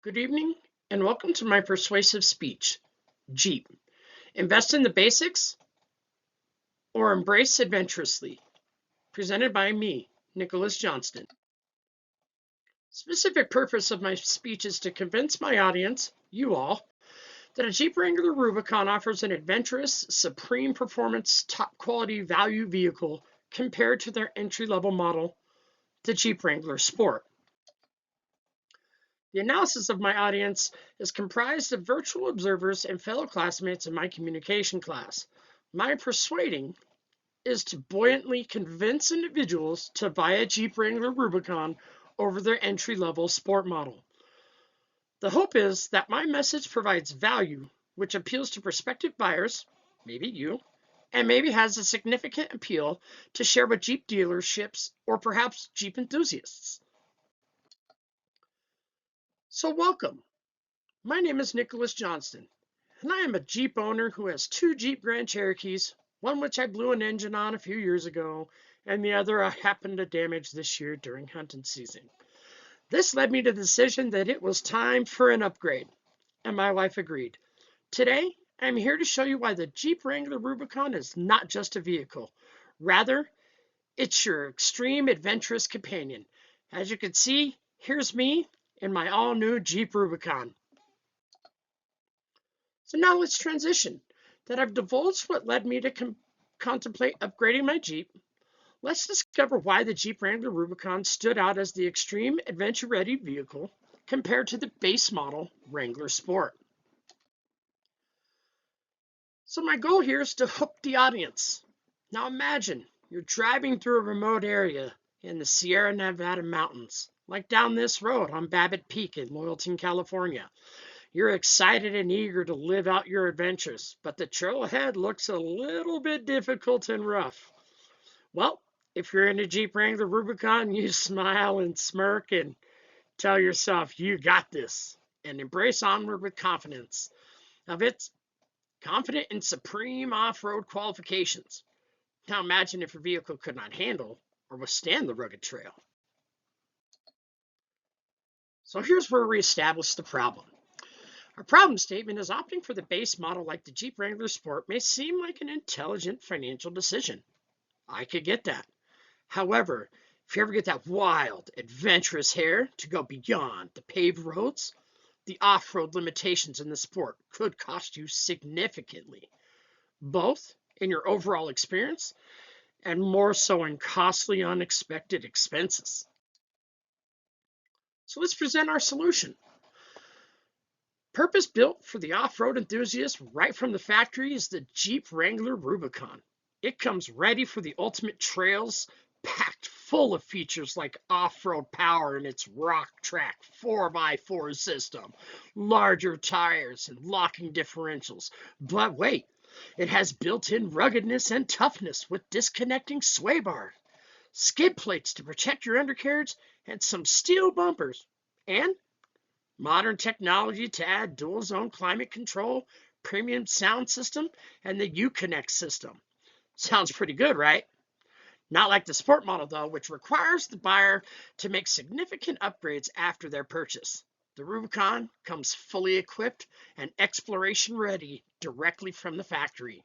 Good evening, and welcome to my persuasive speech, Jeep. Invest in the basics or embrace adventurously. Presented by me, Nicholas Johnston. Specific purpose of my speech is to convince my audience, you all, that a Jeep Wrangler Rubicon offers an adventurous, supreme performance, top quality value vehicle compared to their entry-level model, the Jeep Wrangler Sport. The analysis of my audience is comprised of virtual observers and fellow classmates in my communication class. My persuading is to buoyantly convince individuals to buy a Jeep Wrangler Rubicon over their entry-level sport model. The hope is that my message provides value which appeals to prospective buyers, maybe you, and maybe has a significant appeal to share with Jeep dealerships or perhaps Jeep enthusiasts. So welcome. My name is Nicholas Johnston, and I am a Jeep owner who has two Jeep Grand Cherokees, one which I blew an engine on a few years ago, and the other I happened to damage this year during hunting season. This led me to the decision that it was time for an upgrade, and my wife agreed. Today, I'm here to show you why the Jeep Wrangler Rubicon is not just a vehicle. Rather, it's your extreme adventurous companion. As you can see, here's me in my all-new Jeep Rubicon. So now let's transition. That I've divulged what led me to contemplate upgrading my Jeep. Let's discover why the Jeep Wrangler Rubicon stood out as the extreme adventure-ready vehicle compared to the base model Wrangler Sport. So my goal here is to hook the audience. Now imagine you're driving through a remote area in the Sierra Nevada mountains, like down this road on Babbitt Peak in Loyalton, California. You're excited and eager to live out your adventures, but the trail ahead looks a little bit difficult and rough. Well, if you're in a Jeep Wrangler Rubicon, you smile and smirk and tell yourself you got this and embrace onward with confidence. Of it's confident in supreme off-road qualifications. Now imagine if your vehicle could not handle or withstand the rugged trail. So here's where we establish the problem. Our problem statement is opting for the base model like the Jeep Wrangler Sport may seem like an intelligent financial decision. I could get that. However, if you ever get that wild, adventurous hair to go beyond the paved roads, the off-road limitations in the Sport could cost you significantly, both in your overall experience and more so in costly, unexpected expenses. So let's present our solution. Purpose-built for the off-road enthusiast right from the factory is the Jeep Wrangler Rubicon. It comes ready for the ultimate trails, packed full of features like off-road power in its rock track 4x4 system, larger tires, and locking differentials. But wait, it has built-in ruggedness and toughness with disconnecting sway bars, skid plates to protect your undercarriage, and some steel bumpers. And modern technology to add dual zone climate control, premium sound system, and the Uconnect system. Sounds pretty good, right? Not like the Sport model, though, which requires the buyer to make significant upgrades after their purchase. The Rubicon comes fully equipped and exploration ready directly from the factory.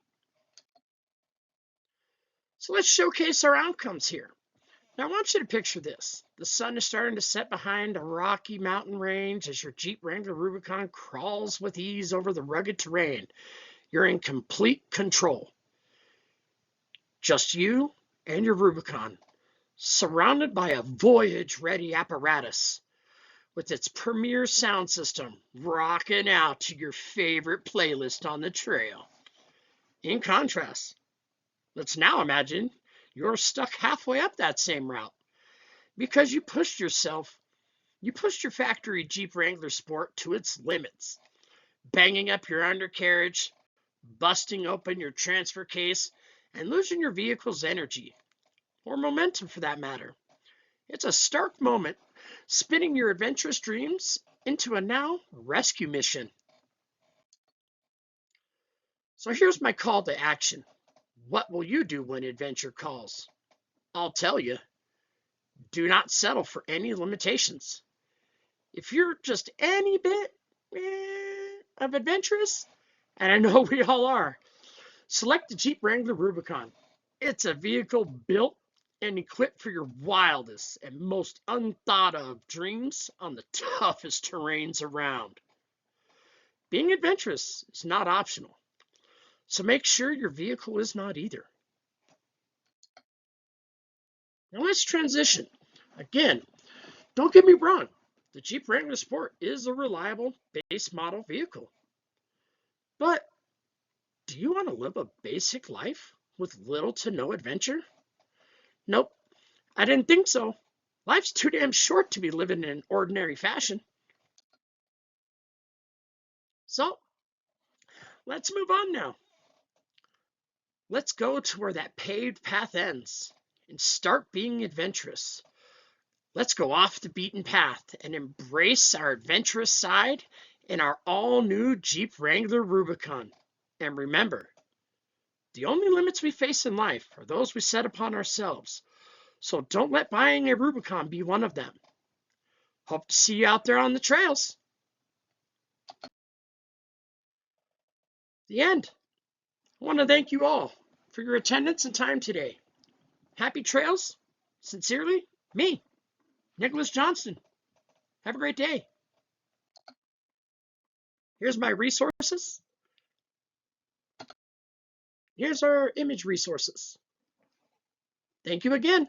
So let's showcase our outcomes here. Now I want you to picture this. The sun is starting to set behind a rocky mountain range as your Jeep Wrangler Rubicon crawls with ease over the rugged terrain. You're in complete control. Just you and your Rubicon, surrounded by a voyage-ready apparatus with its premier sound system rocking out to your favorite playlist on the trail. In contrast, let's now imagine you're stuck halfway up that same route because you pushed your factory Jeep Wrangler Sport to its limits, banging up your undercarriage, busting open your transfer case, and losing your vehicle's energy, or momentum for that matter. It's a stark moment, spinning your adventurous dreams into a now rescue mission. So here's my call to action. What will you do when adventure calls? I'll tell you, do not settle for any limitations. if you're just any bit of adventurous, and I know we all are, select the Jeep Wrangler Rubicon. It's a vehicle built and equipped for your wildest and most unthought of dreams on the toughest terrains around. Being adventurous is not optional, so make sure your vehicle is not either. Now let's transition. Again, don't get me wrong, the Jeep Wrangler Sport is a reliable base model vehicle. But do you want to live a basic life with little to no adventure? Nope, I didn't think so. Life's too damn short to be living in ordinary fashion. So let's move on now. Let's go to where that paved path ends and start being adventurous. Let's go off the beaten path and embrace our adventurous side in our all-new Jeep Wrangler Rubicon. And remember, the only limits we face in life are those we set upon ourselves. So don't let buying a Rubicon be one of them. Hope to see you out there on the trails. The end. I want to thank you all for your attendance and time today. Happy trails. Sincerely, me, Nicholas Johnston. Have a great day. Here's my resources. Here's our image resources. Thank you again.